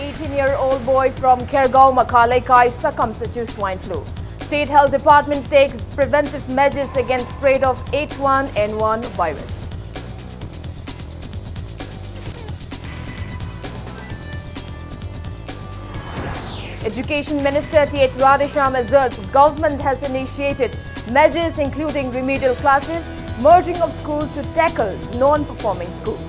18-year-old boy from Khergaon, Makhalaikai succumbs to swine flu. State Health Department takes preventive measures against spread of H1N1 virus. Education Minister T.H. Radhesham asserts government has initiated measures including remedial classes, merging of schools to tackle non-performing schools.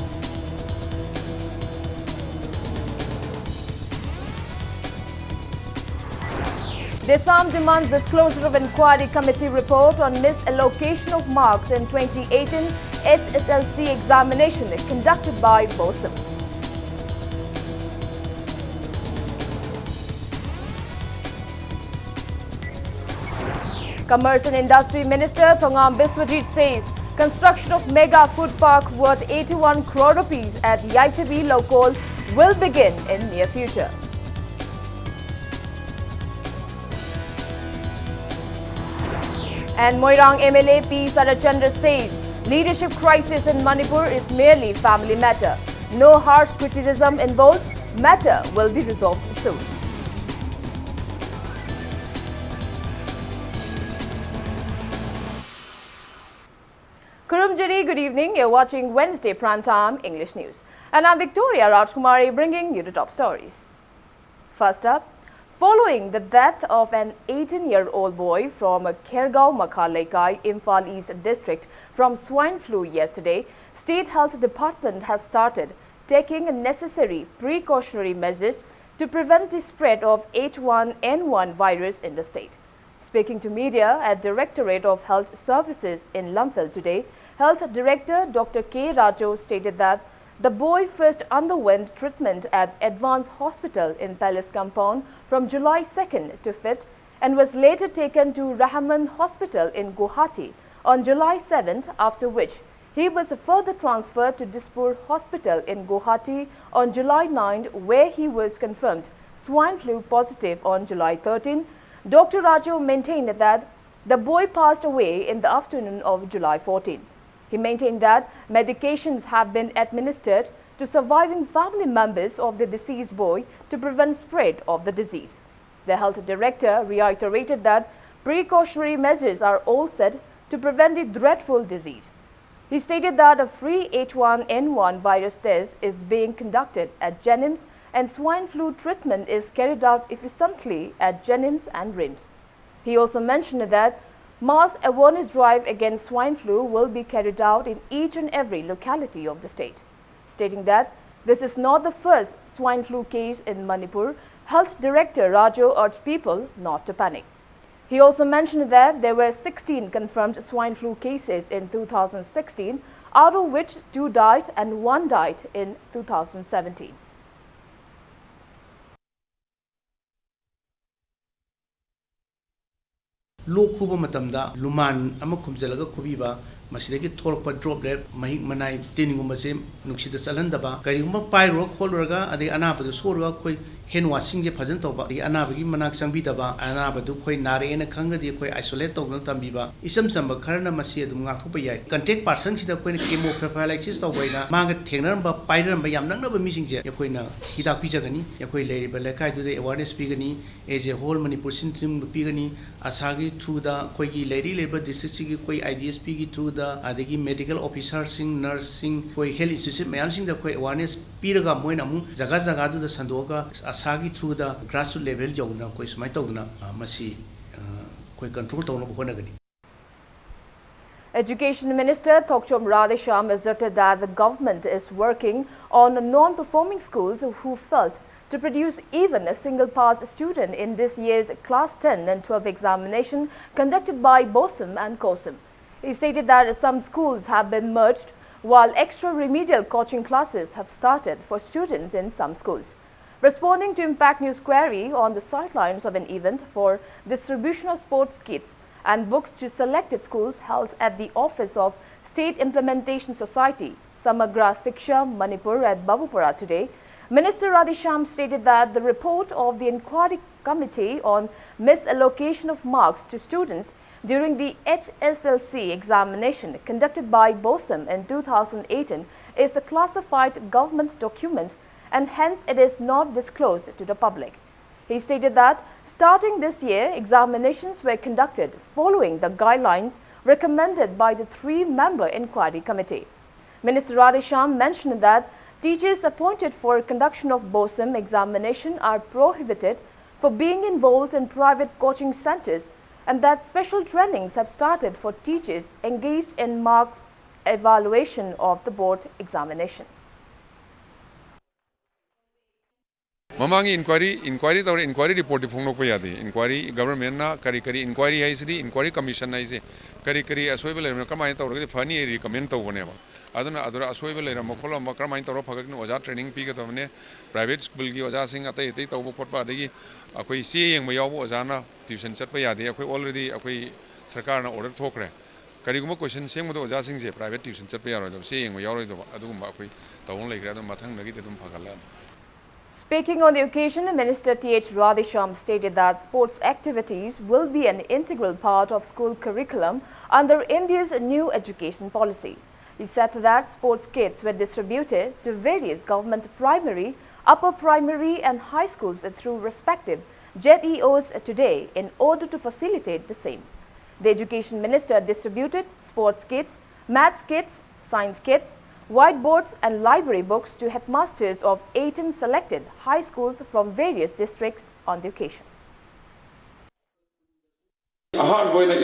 Desam demands disclosure of inquiry committee report on misallocation of marks in 2018 SSLC examination conducted by BOSM. Commerce and Industry Minister Thongam Biswajit says construction of mega food park worth 81 crore rupees at YPB Lokol will begin in near future. And Moirang MLA P. Sarachandra says leadership crisis in Manipur is merely family matter. No harsh criticism involved. Matter will be resolved soon. Kurumjiri, good evening. You're watching Wednesday Primetime English News. And I'm Victoria Rajkumari bringing you the top stories. First up, following the death of an 18-year-old boy from Khergaon, Makhalaikai, Imphal East District from swine flu yesterday, State Health Department has started taking necessary precautionary measures to prevent the spread of H1N1 virus in the state. Speaking to media at Directorate of Health Services in Lumphill today, Health Director Dr. K. Rajo stated that the boy first underwent treatment at Advanced Hospital in Palace Compound from July 2nd to 5th and was later taken to Rahman Hospital in Guwahati on July 7th, after which he was further transferred to Dispur Hospital in Guwahati on July 9th, where he was confirmed swine flu positive on July 13th. Dr. Rajo maintained that the boy passed away in the afternoon of July 14th. He maintained that medications have been administered to surviving family members of the deceased boy to prevent spread of the disease. The health director reiterated that precautionary measures are all set to prevent the dreadful disease. He stated that a free H1N1 virus test is being conducted at Jennings and swine flu treatment is carried out efficiently at Jennings and RIMS. He also mentioned that mass awareness drive against swine flu will be carried out in each and every locality of the state. Stating that this is not the first swine flu case in Manipur, Health Director Rajo urged people not to panic. He also mentioned that there were 16 confirmed swine flu cases in 2016, out of which 2 died and 1 died in 2017. Look Kuba Matamda, Luman, Amakumzelaga Kubiba, Masidaki Torpa droplet, Mahik Manai, Tiningumazim, Nuxita Salandaba, Karima Pyro, Kolraga, the Anaba, the Sora, Hen washing the Pazantoba, the Anabagi Manak Sambitaba, Anaba Duque, Nari and a Kanga, the Quay isolate of Tambiba, Isam Samba, Karana Masia, Dumatupa, can take persons the Queen came over Paralysis of Wayna, Margaret Tenamba, Pyram, Bayam, none of a missing Yapuina, Hida Pijagani, Yapui Lady, Belakai to the awareness Pigani, as a whole Manipur Sintim Pigani, Asagi to the Kogi Lady Labor District, Koi ideas Pigi to the Adegi medical officers, nursing, Koi Health Institute, managing the Koi awareness, Piraga Moinamu, Zagazaga to the Sandoka, Asagi through the grassroots level, Jona, Koi Smaitogna, Masi, Koi control town of Honagani. Education Minister Thokchom Radhesham asserted that the government is working on non-performing schools who failed to produce even a single pass student in this year's Class 10 and 12 examination conducted by BOSM and COSM. He stated that some schools have been merged, while extra remedial coaching classes have started for students in some schools. Responding to Impact News query on the sidelines of an event for distribution of sports kits and books to selected schools held at the office of State Implementation Society, Samagra Siksha, Manipur at Babupura today, Minister Radhesham stated that the report of the inquiry committee on misallocation of marks to students during the HSLC examination conducted by BOSM in 2018 is a classified government document and hence it is not disclosed to the public. He stated that starting this year, examinations were conducted following the guidelines recommended by the three-member inquiry committee. Minister Radhesham mentioned that teachers appointed for conduction of BOSM examination are prohibited for being involved in private coaching centers, and that special trainings have started for teachers engaged in marks evaluation of the board examination. Mamangi inquiry report phongno ko yadi inquiry government na kari inquiry hai sidi inquiry commission hai se kari asoibe le kamai tawrga fani recommend tawbone ba aduna asoibe le mokhola makramai tawra phagakni oja training pi ga tawne private school gi oja sing atai tawbo khotpa adagi akoi se yeng ma yawo oja na tuition chatpa yadi akoi already akoi sarkar na order thokre kariguma question seng mo oja sing je private tuition chatpa yaro do se yeng ma yaro do aduguma akoi tawong leikra do mathang nagi dum phagala. Speaking on the occasion, Minister T.H. Radhesham stated that sports activities will be an integral part of school curriculum under India's new education policy. He said that sports kits were distributed to various government primary, upper primary and high schools through respective JEOs today in order to facilitate the same. The Education Minister distributed sports kits, maths kits, science kits, whiteboards and library books to headmasters of 18 selected high schools from various districts on the occasions.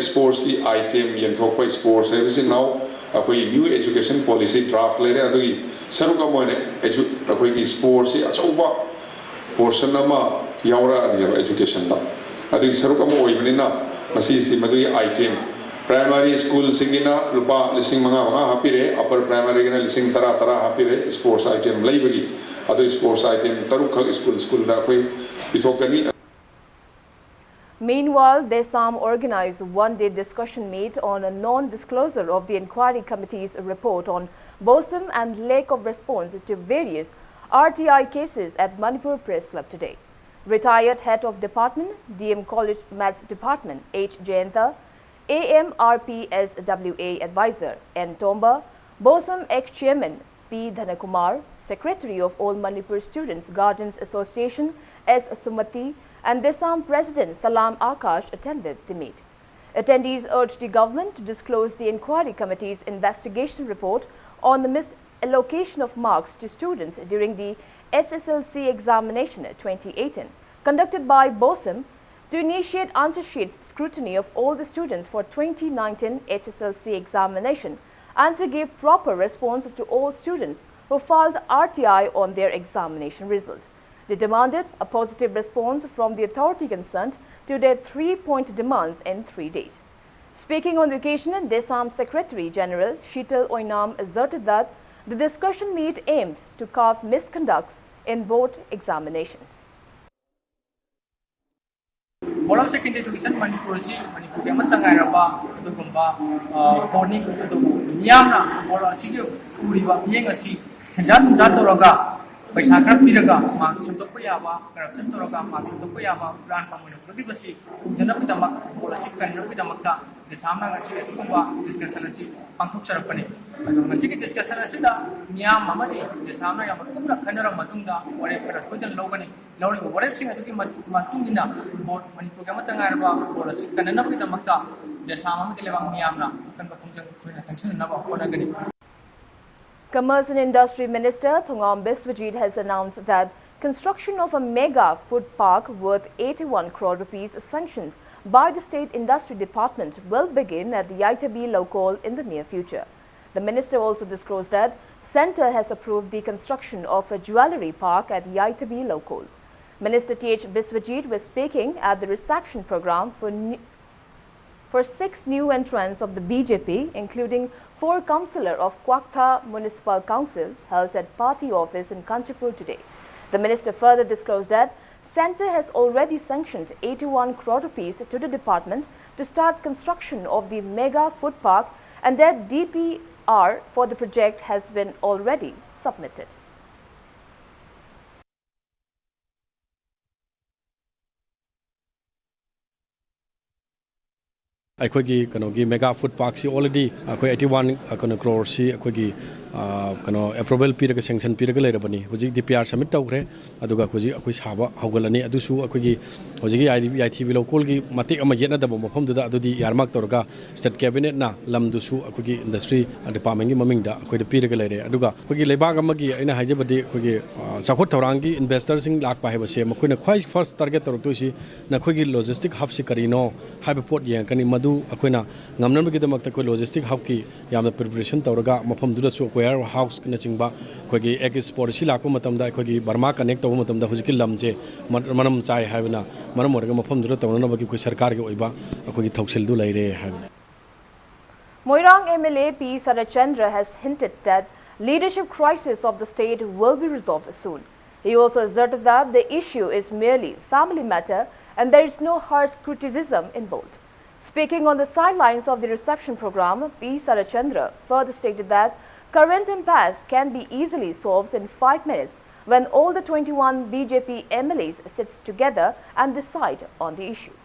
Sports the item yen sports everything now new education policy draft later adui saruka moine sports achoba portion nama yaura education na adui saruka mo oibnina masi si madui item primary school singina lupa lising mga hapire upper primary gina lising tara hapire sports item laibagi adu sports item taruk school da koi pitokani. Meanwhile, Desam organized a one-day discussion meet on a non-disclosure of the inquiry committee's report on BOSM and lack of response to various RTI cases at Manipur Press Club today. Retired Head of Department, DM College Maths Department, H. Jayanta, AMRPSWA Advisor N. Tomba, BOSM ex-Chairman P. Dhanakumar, Secretary of All Manipur Students Guardians Association S. Sumati, and Desam President Salam Akash attended the meet. Attendees urged the government to disclose the inquiry committee's investigation report on the misallocation of marks to students during the SSLC examination 2018 conducted by BOSM to initiate answer sheets scrutiny of all the students for 2019 SSLC examination and to give proper response to all students who filed RTI on their examination result. They demanded a positive response from the authority concerned to their 3-point demands in 3 days. Speaking on the occasion, Desam Secretary General Sheetal Oinam asserted that the discussion meet aimed to curb misconducts in board examinations. Board of Secondary Education Manipur Manipur Yamatangayaba, Dugumba, Morning, Yamna, Bola Sidio, Uriba, Yangasi, Sanjatu Datoraga. पैसा खर पिरगा marks संदोक याबा corruption तोरगा marks संदोक याबा plan पामुन प्रतिबसी उदना बिदमक बोलसी कन्न बिदमकता देसामना ngasi asumba discussion asi panthok charapani adu ngasi ki discussion asi da miyam amadi desamna yam kumra khanara matungda ore kara sojan logani lawni ore sing adu ki matungina board manipur ga matangarba bolasi kanna bidamakta desama amadi lewang miyamna kan bakumjang fuina sanction na ba konagani. Commerce and Industry Minister Thongam Biswajit has announced that construction of a mega food park worth 81 crore rupees sanctioned by the State Industry Department will begin at the Yaithabi Lokol in the near future. The minister also disclosed that Centre has approved the construction of a jewellery park at Yaithabi Lokol. Minister T.H. Biswajit was speaking at the reception program for 6 new entrants of the BJP, including 4 councillors of Kwaktha Municipal Council held at party office in Kanchipur today. The minister further disclosed that Centre has already sanctioned 81 crore rupees to the department to start construction of the mega food park and that DPR for the project has been already submitted. ꯑꯩꯈꯣꯏꯒꯤ ꯀꯩꯅꯣꯒꯤ mega food ꯄꯥꯔꯛꯁꯤ already ꯑꯩꯈꯣꯏ 81 ꯀꯩꯅꯣ ꯀ꯭ꯔꯣꯔꯁꯤ ꯑꯩꯈꯣꯏꯒꯤ kano approval piraga sanction piraga leirabani hojik DPR submit tawre aduga hojik akoi saba hawgalani adusu akoigi hojik ITV local gi matik ama yena daba mafam duda adudi yarmak tawraga state cabinet na lamdusu akoigi industry department gi maming da akoi piraga leire aduga akoigi lebag amagi aina haijabadi akoigi sakhot tawrangi investors sing lakpa hebase makoina khwai first target tawrtuisi na akoigi logistic hub si karino haiba port yang kani madu akoina ngamnam gi damak ta ko logistic hub ki yamna preparation tawraga mafam duda su warehouse house na chingba khoi export si lakpa matamda khoi Burma connect taw matamda hujiki lamje manam chai haibna manam orga mafam dura tawna bagi khoi sarkar gi oiba khoi thoksil du laire haibna Moirang MLA P. Sarachandra has hinted that leadership crisis of the state will be resolved soon. He also asserted that the issue is merely family matter and there is no harsh criticism involved. Speaking on the sidelines of the reception program, P. Sarachandra further stated that current impasse can be easily solved in 5 minutes when all the 21 BJP MLAs sit together and decide on the issue.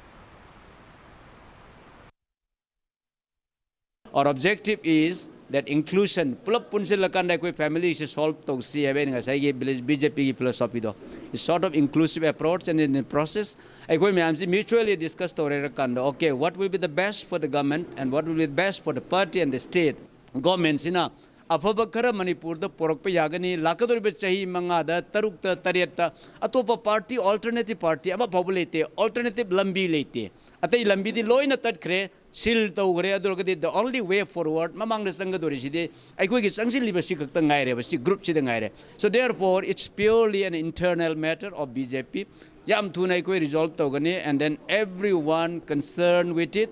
Our objective is that inclusion, pulap punsilakan da koi family is solved to see even ngasai BJP philosophy do. It's sort of inclusive approach, and in the process, I koi mutually discuss to okay, what will be the best for the government and what will be the best for the party and the state. Governments ina afaba khara Manipur da porokpa yagani lakadoribe chahi mangada tarukta tarietta atopa party alternative party ama populate alternative lambi lete atai lambi di loina tatkre sil tawgre adurgadi the only way forward mamang na sanga doriside aikoi gi changsil liba si kakta ngaire ba si group si ngaire. So therefore it's purely an internal matter of BJP yam thuna aikoi resolve tawgani, and then everyone concerned with it.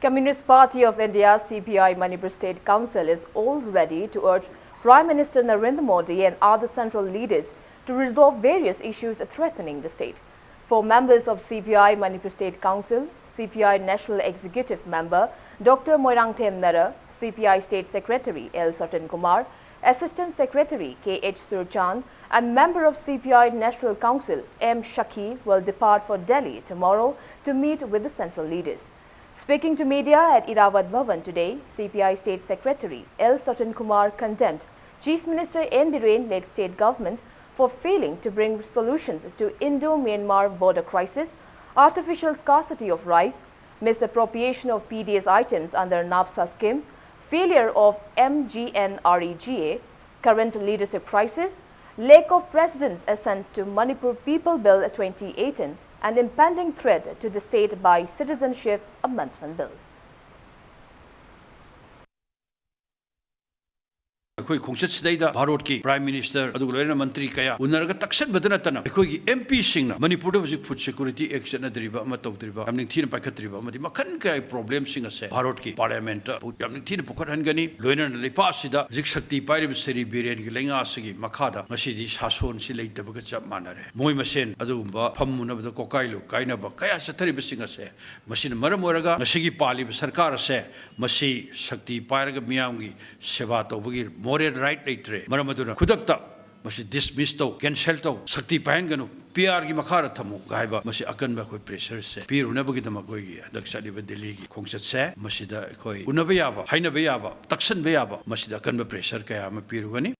Communist Party of India CPI Manipur State Council is all ready to urge Prime Minister Narendra Modi and other central leaders to resolve various issues threatening the state. 4 members of CPI Manipur State Council, CPI National Executive Member Dr. Moirang Nara, CPI State Secretary L. Satan Kumar, Assistant Secretary K.H. Surchan and member of CPI National Council M. Shaki will depart for Delhi tomorrow to meet with the central leaders. Speaking to media at Iravad Bhavan today, CPI State Secretary L. Satan Kumar condemned Chief Minister N. Biren-led state government for failing to bring solutions to Indo-Myanmar border crisis, artificial scarcity of rice, misappropriation of PDS items under NAPSA scheme, failure of MGNREGA, current leadership crisis, lack of President's assent to Manipur People Bill 2018, and impending threat to the state by Citizenship Amendment Bill. अखोई खोंगचत सिदैदा भारत की prime minister अदुग लोइना मंत्री कया उनरगा तक्सन बदना तना अखोई की MP सिंगना Manipur दा food security action अदरिबा अमा तौदरिबा हमनि थीन पाखत्रिबा अमदि मखन काय प्रॉब्लम सिंग असे भारत की पार्लियामेंट हमनि थीन पुखत हनगनी लोइना लेपा सिदा जिक शक्ति पाइरिब सेरी बिरेन की लेंगा सिगी मखादा मसिदि शासन सि लेतबगा चप मानरे मोय मसेन अदुगुंबा फम्मुनबदा कोकाइलो काइनबा कया सथरिब सिंग असे मसिन मरम ओरगा मसिगी पालिब सरकार असे मसि शक्ति पाइरगा मियामगी सेवा तौबगी मोरल राइट लेट्रे मरमदुना खुदक्ता मसी डिसमिस तो कैंसल तो शक्ति पाइन गनु पीआर की मखार थमु गायबा मसी अकनबा कोई प्रेशर से पीर उनबगी दमा कोई दक्षालिबा दिल्ली की खोंगसत से मसीदा कोई उनबे याबा हाइनबे याबा तक्सन बे याबा मसीदा अकनबा प्रेशर कया म पीरुगनी.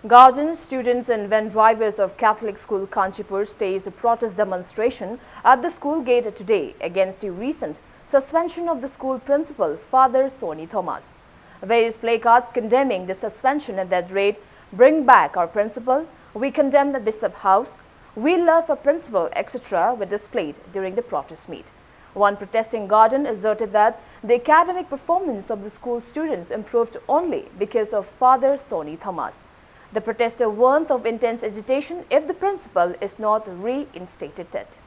Guardians, students and van drivers of Catholic School Kanchipur staged a protest demonstration at the school gate today against the recent suspension of the school principal, Father Soni Thomas. Various placards condemning the suspension at that rate, "Bring back our principal," "We condemn the Bishop House," "We love our principal," etc. were displayed during the protest meet. One protesting guardian asserted that the academic performance of the school students improved only because of Father Soni Thomas. The protester warned of intense agitation if the principal is not reinstated.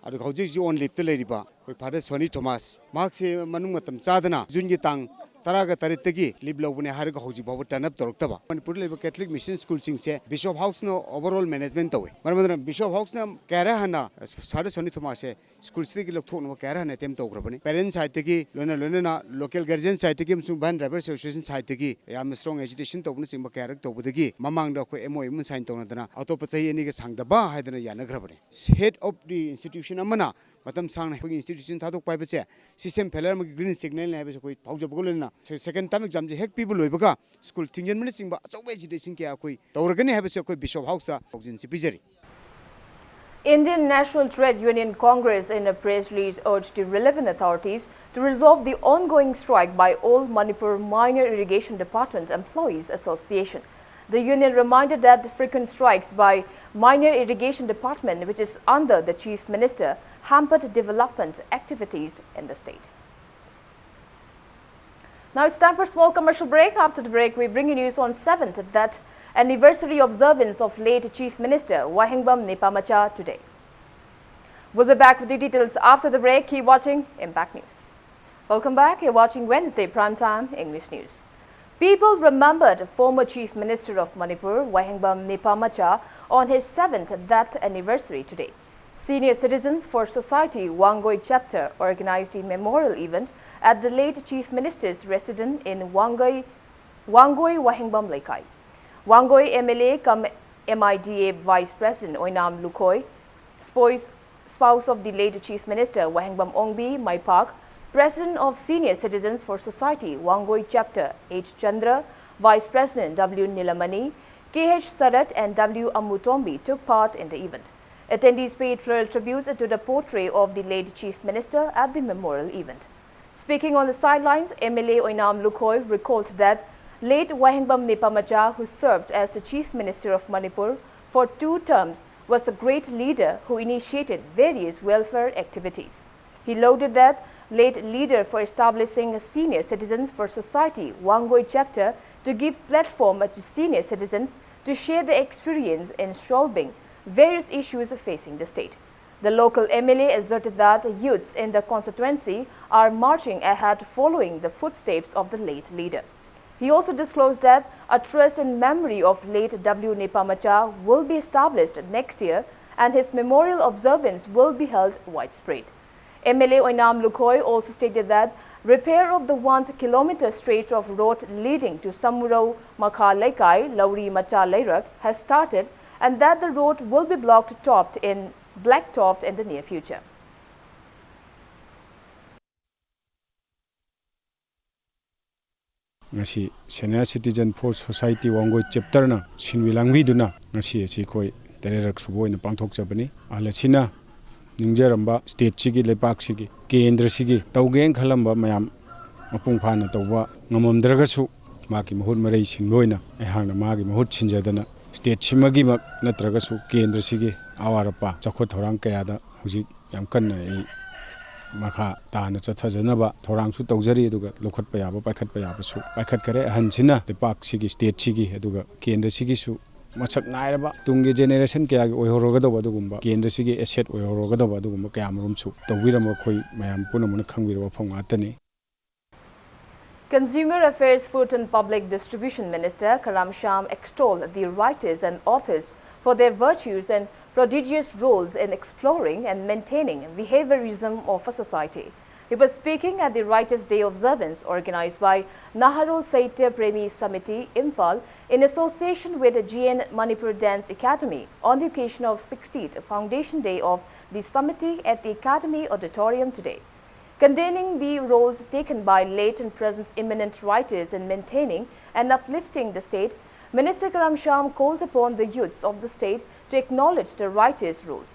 अदुग हौजिक जी on lift लेरिबा कोई father Soni Thomas mark से मनुंग मतम चादना जुन की तांग तरागा तरितगी लिब लौबने हारगा हौजिक बाबु टनअप तोरक्तबा मणिपुर लेब कैथलिक मिशन स्कूल सिंग से बिशप हाउस नो ओवरऑल मैनेजमेंट तवे मरमदन बिशप हाउस ना कैरा हना फादर सोनी थॉमस से स्कूल से की लोग थोनो कैरा हना टेम तोग्रबनी पेरेंट्स साइड तगी लोना ना लोकल गार्जियन साइड तगी मसु van driver association साइड तगी याम स्ट्रांग एजुकेशन तोबन सिंग कैरेक्ट तोबदगी ममांग द को एमओ एम साइन तोनदना अतोप चही एनी के सांगदबा हाइदना यानग्रबनी हेड ऑफ द इंस्टीट्यूशन अमना matam sang na institution thadok pai bache system failure ma green signal na ba koi phauja bogol na second term exam je hek people loi baga school tingjen min sing ba achau education ke akoi tawrgani ha ba se koi bishop house thousand sipijari. Indian National Trade Union Congress in a press release urged the relevant authorities to resolve the ongoing strike by all Manipur Minor Irrigation Department Employees Association. The union reminded that the frequent strikes by Minor Irrigation Department, which is under the Chief Minister, hampered development activities in the state. Now it's time for a small commercial break. After the break, we bring you news on 7th, that anniversary observance of late Chief Minister Wahengbam Nipamacha today. We'll be back with the details after the break. Keep watching Impact News. Welcome back. You're watching Wednesday Primetime English News. People remembered former Chief Minister of Manipur, Wahengbam Nipamacha, on his 7th death anniversary today. Senior Citizens for Society Wangoi chapter organized a memorial event at the late Chief Minister's residence in Wangoi Wahengbam Lekai. Wangoi MLA cum MIDA Vice President Oinam Lukhoi, spouse of the late Chief Minister Wahengbam Ongbi Maipak, President of Senior Citizens for Society Wangoi Chapter H. Chandra, Vice President W. Nilamani, K.H. Sarat and W. Amutombi took part in the event. Attendees paid floral tributes to the portrait of the late Chief Minister at the memorial event. Speaking on the sidelines, MLA Oinam Lukhoi recalled that late Wahengbam Nipamacha, who served as the Chief Minister of Manipur for 2 terms, was a great leader who initiated various welfare activities. He lauded that late leader for establishing Senior Citizens for Society Wangoi chapter to give platform to senior citizens to share their experience in solving various issues facing the state. The local MLA asserted that youths in the constituency are marching ahead following the footsteps of the late leader. He also disclosed that a trust in memory of late W. Nipamacha will be established next year and his memorial observance will be held widespread. MLA Oinam Lukhoi also stated that repair of the 1-kilometer stretch of road leading to Samuro Makha Lekai, Lauri Macha Leirak has started and that the road will be blacktopped in the near future. ngasi Senior Citizen for Society Wangoi chapter na sinwilangmi duna ngasi asi khoi tererak subo ina pangthok chabani alachina ningjaramba state sigi lepak sigi kendra sigi tawgeng khalamba mayam mapung phana tawwa ngamamdragasu maki mahut marei sinboina ehangna magi mahut sinjadana state simagi mak natragasu kendra sigi awarapa chakhot thorang kayada hujik yam kanna Maka Tana Chathajanaba, Torangsu Tozari, Lokat Payaba, Pakat Payabasu, Pakat Kare, Hansina, the Park Sigi, State Sigi, Eduga, Kenda Sigisu, Masak Nairaba, Tungi Generation Kag, Oyorogado Dugumba, Kenda Sigi, Asset Oyorogado Dugumba Kamrumsu, the Wiramokoi, Mayam Punamuna Kangi Pongatani. Consumer Affairs, Food and Public Distribution Minister Karam Sham extolled the writers and authors for their virtues and prodigious roles in exploring and maintaining behaviorism of a society. He was speaking at the Writers' Day observance organized by Naharul Saitya Premi Samiti, Imphal, in association with the GN Manipur Dance Academy on the occasion of 60th Foundation Day of the Samiti at the Academy Auditorium today. Containing the roles taken by late and present eminent writers in maintaining and uplifting the state, Minister Karam Sham calls upon the youths of the state to acknowledge the writers' roles.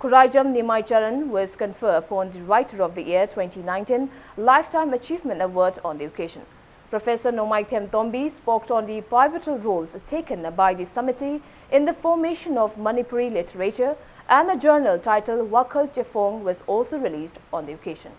Khuraijam Nimai Charan was conferred upon the Writer of the Year 2019 Lifetime Achievement Award on the occasion. Professor Nomai Them Tombi spoke on the pivotal roles taken by the Samiti in the formation of Manipuri literature, and a journal titled Wakal Chefong was also released on the occasion.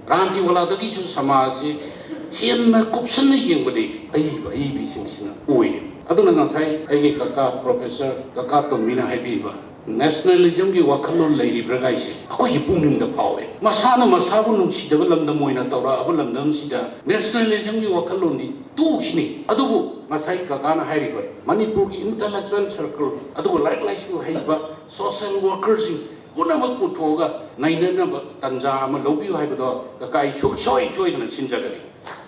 Ranti wala dagi chu samasi hienna kupsan yingbadi ai singsina oi aduna ngasai ai kaka professor kaka tomina haibiba nationalism gi wakhalon leiri bragaise akoi gi pungning da pawe masana masabu nungsi da lamda moina tawra abulamdam sida nationalism gi wakhalon ni tu sini adubu ngasai kaka na hairiba manipur gi intellectual circle adubu like su haiba social workers Punamak Putoga, Naina Tanja, Malobi, the guy show in a Sinjagari.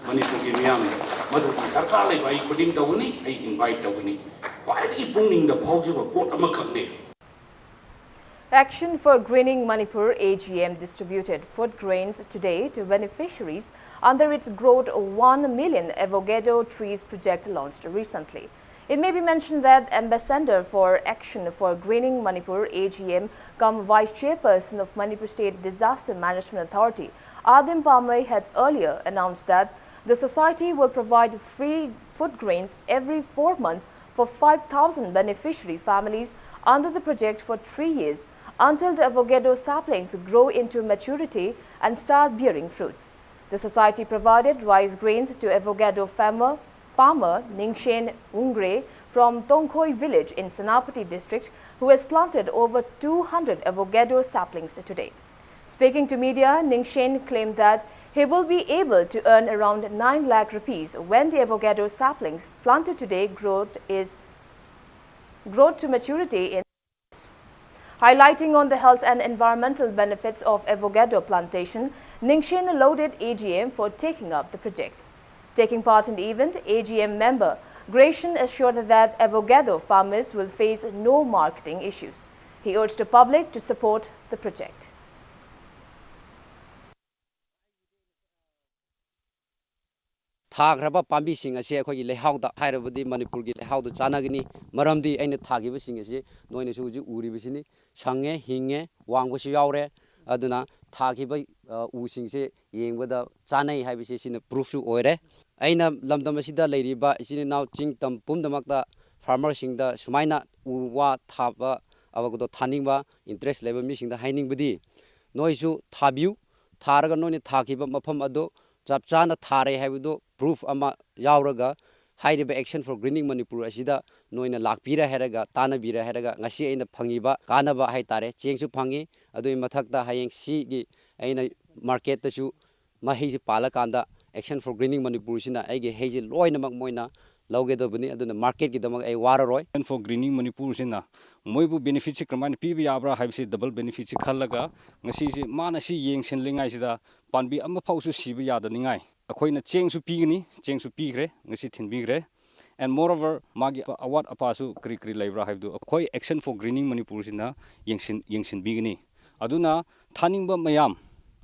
Manipur Miami, Madu Tarkale, I couldn't the winning, I invite the winning. ꯈ꯭ꯋꯥꯏꯗꯒꯤ ꯄꯨꯛꯅꯤꯡꯗ ꯐꯥꯎꯖꯕ ꯄꯣꯠ ꯑꯃꯈꯛꯅꯤ. Action for Greening Manipur AGM distributed food grains today to beneficiaries under its Growth 1 Million Avocado Trees project launched recently. It may be mentioned that Ambassador for Action for Greening Manipur AGM cum Vice Chairperson of Manipur State Disaster Management Authority, Adim Pamay, had earlier announced that the society will provide free food grains every 4 months for 5,000 beneficiary families under the project for 3 years until the avocado saplings grow into maturity and start bearing fruits. The society provided rice grains to avocado farmer Ningshen Ungre from Tongkhoi village in Senapati district, who has planted over 200 avocado saplings today. Speaking to media, Ningshen claimed that he will be able to earn around 9 lakh rupees when the avocado saplings planted today grow to maturity in. Highlighting on the health and environmental benefits of avocado plantation, Ningshen lauded AGM for taking up the project. Taking part in the event, AGM member Gratian assured that avocado farmers will face no marketing issues. He urged the public to support the project. ꯊꯥꯈ꯭ꯔꯕ ꯄꯥꯝꯕꯤꯁꯤꯡ ꯑꯁꯤ ꯑꯩꯈꯣꯏꯒꯤ ꯂꯩꯍꯥꯎꯗ ꯍꯥꯏꯔꯕꯗꯤ ꯃꯅꯤꯄꯨꯔꯒꯤ ꯂꯩꯍꯥꯎꯗ ꯆꯥꯟꯅꯒꯅꯤ ꯃꯔꯝꯗꯤ ꯑꯩꯅ ꯊꯥꯈꯤꯕꯁꯤꯡ ꯑꯁꯤ ꯅꯣꯏꯅꯁꯨ ꯍꯧꯖꯤꯛ ꯎꯔꯤꯕꯁꯤꯅꯤ ꯁꯪꯉꯦ ꯍꯤꯡꯉꯦ ꯋꯥꯡꯕꯁꯨ ꯌꯥꯎꯔꯦ ꯑꯗꯨꯅ ꯊꯥꯈꯤꯕ ꯎꯁꯤꯡꯁꯦ ꯌꯦꯡꯕꯗ ꯆꯥꯅꯩ ꯍꯥꯏꯕꯁꯤ ꯁꯤꯅ ꯄ꯭ꯔꯨꯐꯁꯨ ꯑꯣꯏꯔꯦ ꯑꯩꯅ ꯂꯝꯗꯝ ꯑꯁꯤꯗ ꯂꯩꯔꯤꯕ ꯏꯆꯤꯟ ꯏꯅꯥꯎ ꯆꯤꯡ ꯇꯝ ꯄꯨꯝꯅꯃꯛꯇ ꯐꯥꯔꯃꯔꯁꯤꯡꯗ ꯁꯨꯃꯥꯏꯅ ꯎ ꯋꯥ ꯊꯥꯕ ꯑꯕꯒꯗꯣ ꯊꯥꯅꯤꯡꯕ ꯏꯟꯇꯔꯦꯁ ꯂꯩꯕ ꯃꯤꯁꯤꯡꯗ ꯍꯥꯏꯅꯤꯡꯕꯗꯤ ꯅꯣꯏꯁꯨ ꯊꯥꯕꯤꯌꯨ ꯊꯥꯔꯒ ꯅꯣꯏꯅ ꯊꯥꯈꯤꯕ ꯃꯐꯝ ꯑꯗꯨ ꯆꯞ ꯆꯥꯅ ꯊꯥꯔꯦ ꯍꯥꯏꯕꯗꯨ ꯄ꯭ꯔꯨꯐ ꯑꯃ ꯌꯥꯎꯔꯒ ꯍꯥꯏꯔꯤꯕ ꯑꯦꯛꯁꯟ ꯐꯣꯔ ꯒ꯭ꯔꯤꯅꯤꯡ ꯃꯅꯤꯄꯨꯔ ꯑꯁꯤꯗ ꯅꯣꯏꯅ ꯂꯥꯛꯄꯤꯔꯦ ꯍꯥꯏꯔꯒ ꯇꯥꯟꯅꯕꯤꯔꯦ ꯍꯥꯏꯔꯒ ꯉꯁꯤ ꯑꯩꯅ ꯐꯪꯉꯤꯕ ꯀꯥꯟꯅꯕ ꯍꯥꯏꯇꯥꯔꯦ ꯆꯦꯡꯁꯨ ꯐꯪꯉꯤ ꯑꯗꯨꯒꯤ ꯃꯊꯛꯇ ꯍꯌꯦꯡ ꯁꯤꯒꯤ ꯑꯩꯅ ꯃꯥꯔꯀꯦꯠꯇꯁꯨ ꯃꯍꯩꯁꯤ ꯄꯥꯜꯂꯀꯥꯟꯗ ꯑꯦꯛꯁꯟ ꯐꯣꯔ ꯒ꯭ꯔꯤꯅꯤꯡ ꯃꯅꯤꯄꯨꯔꯁꯤꯅ ꯑꯩꯒꯤ ꯍꯩꯁꯤ ꯂꯣꯏꯅꯃꯛ ꯃꯣꯏꯅ ꯂꯧꯒꯗꯕꯅꯤ ꯑꯗꯨꯅ ꯃꯥꯔꯀꯦꯠꯀꯤꯗꯃꯛ ꯑꯩ ꯋꯥꯔꯔꯣꯏ ꯑꯦꯛꯁꯟ ꯐꯣꯔ ꯒ꯭ꯔꯤꯅꯤꯡ ꯃꯅꯤꯄꯨꯔꯁꯤꯅ ꯃꯣꯏꯕꯨ ꯕꯦꯅꯤꯐꯤꯠꯁꯤ ꯀꯔꯝꯍꯥꯏꯅ ꯄꯤꯕ ꯌꯥꯕ꯭ꯔꯥ ꯍꯥꯏꯕꯁꯤ ꯗꯕꯜ ꯕꯦꯅꯤꯐꯤꯠꯁꯤ ꯈꯜꯂꯒ ꯉꯁꯤꯁꯤ ꯃꯥꯅ ꯁꯤ ꯌꯦꯡꯁꯤꯟꯂꯤꯉꯥꯏꯁꯤꯗ ꯄꯥꯝꯕꯤ ꯑꯃꯐꯥꯎꯁꯨ ꯁꯤꯕ ꯌꯥꯗꯅꯤꯡꯉꯥꯏ ꯑꯩꯈꯣꯏꯅ ꯆꯦꯡꯁꯨ ꯄꯤꯒꯅꯤ ꯆꯦꯡꯁꯨ ꯄꯤꯈ꯭ꯔꯦ ꯉꯁꯤ ꯊꯤꯟꯕꯤꯈ꯭ꯔꯦ ꯑꯦꯟ ꯃꯣꯔ ꯑꯣꯚꯔ ꯃꯥꯒꯤ ꯑꯋꯥꯠ ꯑꯄꯥꯁꯨ ꯀꯔꯤ ꯀꯔꯤ ꯂꯩꯕ꯭ꯔꯥ ꯍꯥꯏꯕꯗꯨ ꯑꯩꯈꯣꯏ ꯑꯦꯛꯁꯟ ꯐꯣꯔ ꯒ꯭ꯔꯤꯅꯤꯡ ꯃꯅꯤꯄꯨꯔꯁꯤꯅ ꯌꯦꯡꯁꯤꯟꯕꯤꯒꯅꯤ ꯑꯗꯨꯅ ꯊꯥꯅꯤꯡꯕ ꯃꯌꯥꯝ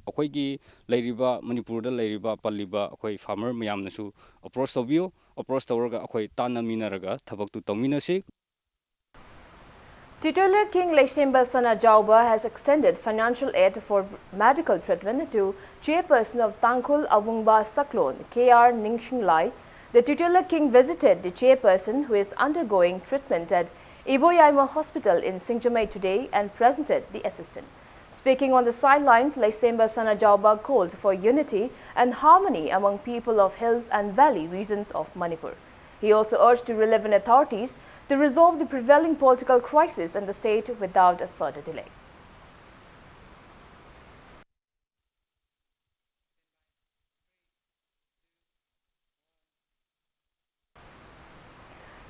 ꯑꯩꯈꯣꯏꯒꯤ ꯂꯩꯔꯤꯕ ꯃꯅꯤꯄꯨꯔꯗ ꯂꯩꯔꯤꯕ ꯄꯜꯂꯤꯕ ꯑꯩꯈꯣꯏ ꯐꯥꯔꯃꯔ ꯃꯌꯥꯝꯅꯁꯨ ꯑꯄ꯭ꯔꯣꯆ ꯇꯧꯕꯤꯌꯨ ꯑꯄ꯭ꯔꯣꯆ ꯇꯧꯔꯒ ꯑꯩꯈꯣꯏ ꯇꯥꯟꯅꯃꯤꯟꯅꯔꯒ ꯊꯕꯛꯇꯨ ꯇꯧꯃꯤꯟꯅꯁꯤ. Titular King Leishemba Sanajauba has extended financial aid for medical treatment to Chairperson of Tangkhul Awungba Saklon, K.R. Ningshinglai. The titular king visited the chairperson, who is undergoing treatment at Iboyaima Hospital in Singjamai today, and presented the assistant. Speaking on the sidelines, Leishemba Sanajauba called for unity and harmony among people of hills and valley regions of Manipur. He also urged the relevant authorities to resolve the prevailing political crisis in the state without a further delay.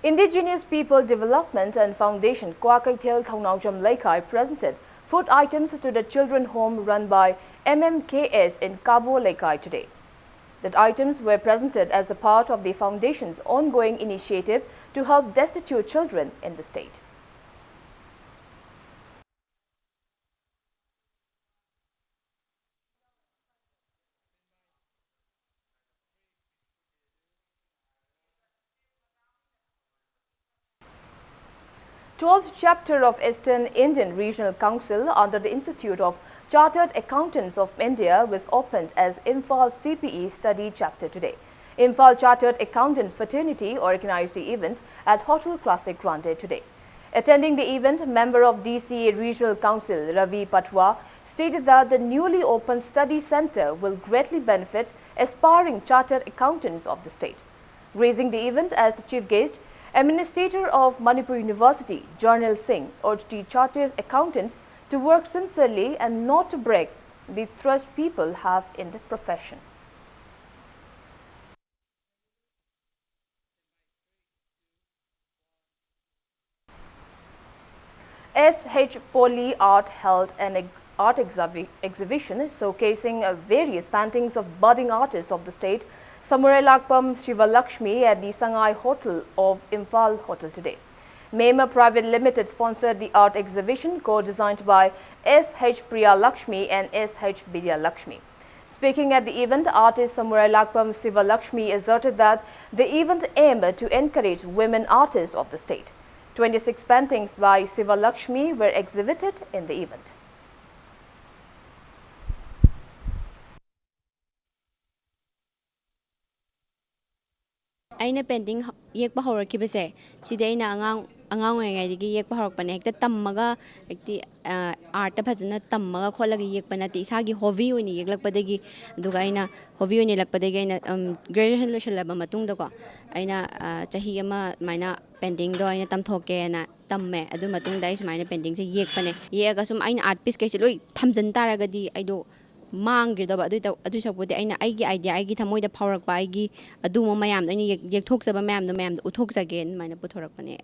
Indigenous People Development and Foundation Kwakaithel Thongnaugjam Laikai presented food items to the children home run by MMKS in Kabo Laikai today. The items were presented as a part of the foundation's ongoing initiative to help destitute children in the state. The 12th chapter of Eastern Indian Regional Council under the Institute of Chartered Accountants of India was opened as Imphal CPE Study Chapter today. Imphal Chartered Accountants Fraternity organized the event at Hotel Classic Grande today. Attending the event, member of DCA Regional Council Ravi Patwa stated that the newly opened study center will greatly benefit aspiring chartered accountants of the state. Raising the event as the chief guest, Administrator of Manipur University, Jarnil Singh, urged the chartered accountants to work sincerely and not to break the trust people have in the profession. SH Poly Art held an art exhibition showcasing various paintings of budding artists of the state, Samurai Lakpam Shivalakshmi, at the Sangai Hotel of Imphal Hotel today. Mema Private Limited sponsored the art exhibition co-designed by S.H. Priya Lakshmi and S.H. Vidya Lakshmi. Speaking at the event, artist Samurai Lakpam Siva Lakshmi asserted that the event aimed to encourage women artists of the state. 26 paintings by Siva Lakshmi were exhibited in the event. I painting yek bahor kibase sidai na angang ngai gi yek bahor pane hekta tammaga ekti art phajana tammaga kholaga yek panati isagi hobby oni yeklak padagi duga aina hobby oni lak padagi aina graduation loishalaba matung da ko aina chahi ama maina painting do aina tamthoke na tamme adu matung da is maina painting se yek pane yega sum aina art piece kaise loi thamjan taraga di aido mangirdoba adu sakpodi aina aigi idea aigi thamoida phaurakpa aigi adu mayam aina yekthokjaba mayam uthokjage maina puthorakpane.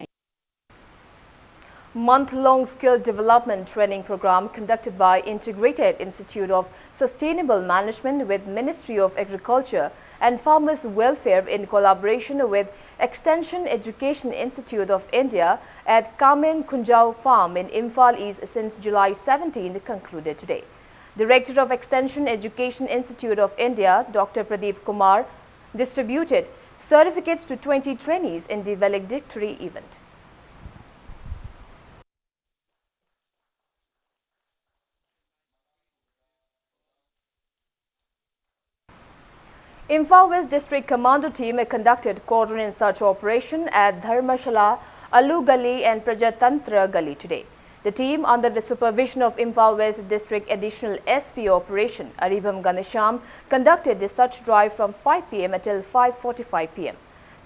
Month-long skill development training program conducted by Integrated Institute of Sustainable Management with Ministry of Agriculture and Farmers Welfare in collaboration with Extension Education Institute of India at Kamen Kunjao Farm in Imphal East since July 17 concluded today. Director of Extension Education Institute of India, Dr. Pradeep Kumar, distributed certificates to 20 trainees in the valedictory event. Imphal West District Commando team conducted cordon and search operation at Dharmashala, Alu Gali and Prajatantra Gali today. The team, under the supervision of Imphal West District Additional SP Operation Aribam Ganesham, conducted the search drive from 5 p.m. until 5:45 p.m.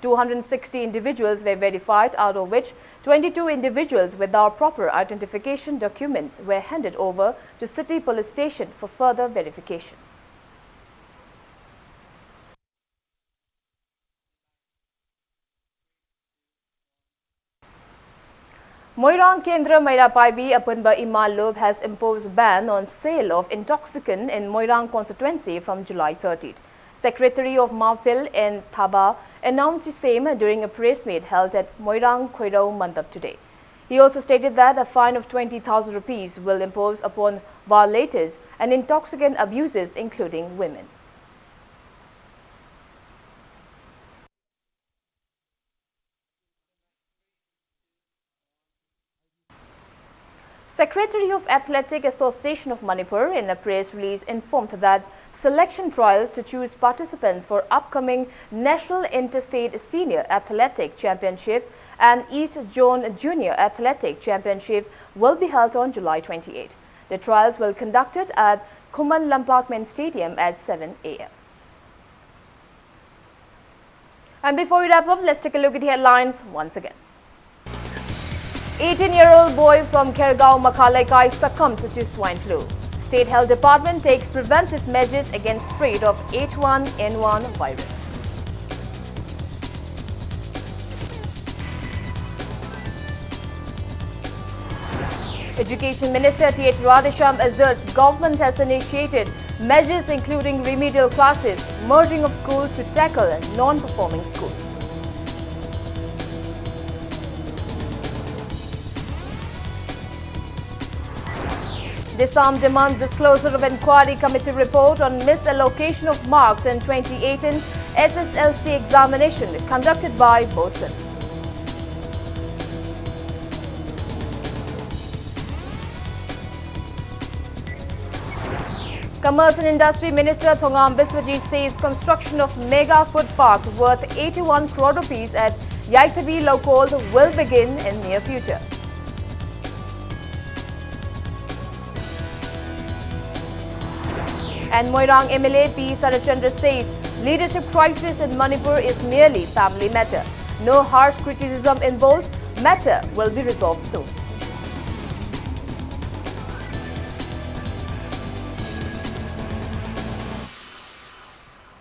260 individuals were verified, out of which 22 individuals without proper identification documents were handed over to City Police Station for further verification. Moirang Kendra Mairapaibi Apunba Imal has imposed ban on sale of intoxicant in Moirang constituency from July 30th. Secretary of Mapil and Thaba announced the same during a press meet held at Moirang Khoirau Mandap today. He also stated that a fine of 20,000 rupees will impose upon violators and intoxicant abusers, including women. Secretary of Athletic Association of Manipur in a press release informed that selection trials to choose participants for upcoming National Interstate Senior Athletic Championship and East Zone Junior Athletic Championship will be held on July 28. The trials will be conducted at Khuman Lampakmen Stadium at 7 a.m. And before we wrap up, let's take a look at the headlines once again. 18-year-old boy from Khergaon, Makhalaikai succumbed to swine flu. State Health Department takes preventive measures against spread of H1N1 virus. Education Minister T.H. Radhesham asserts government has initiated measures including remedial classes, merging of schools to tackle non-performing schools. Disarm demands disclosure of inquiry committee report on misallocation of marks in 2018 SSLC examination conducted by BOSIN. Commerce and Industry Minister Thongam Biswajit says construction of mega food park worth 81 crore rupees at Yaithabi Lokol will begin in near future. And Moirang MLA P. Sarachandra says leadership crisis in Manipur is merely family matter. No harsh criticism involved. Matter will be resolved soon.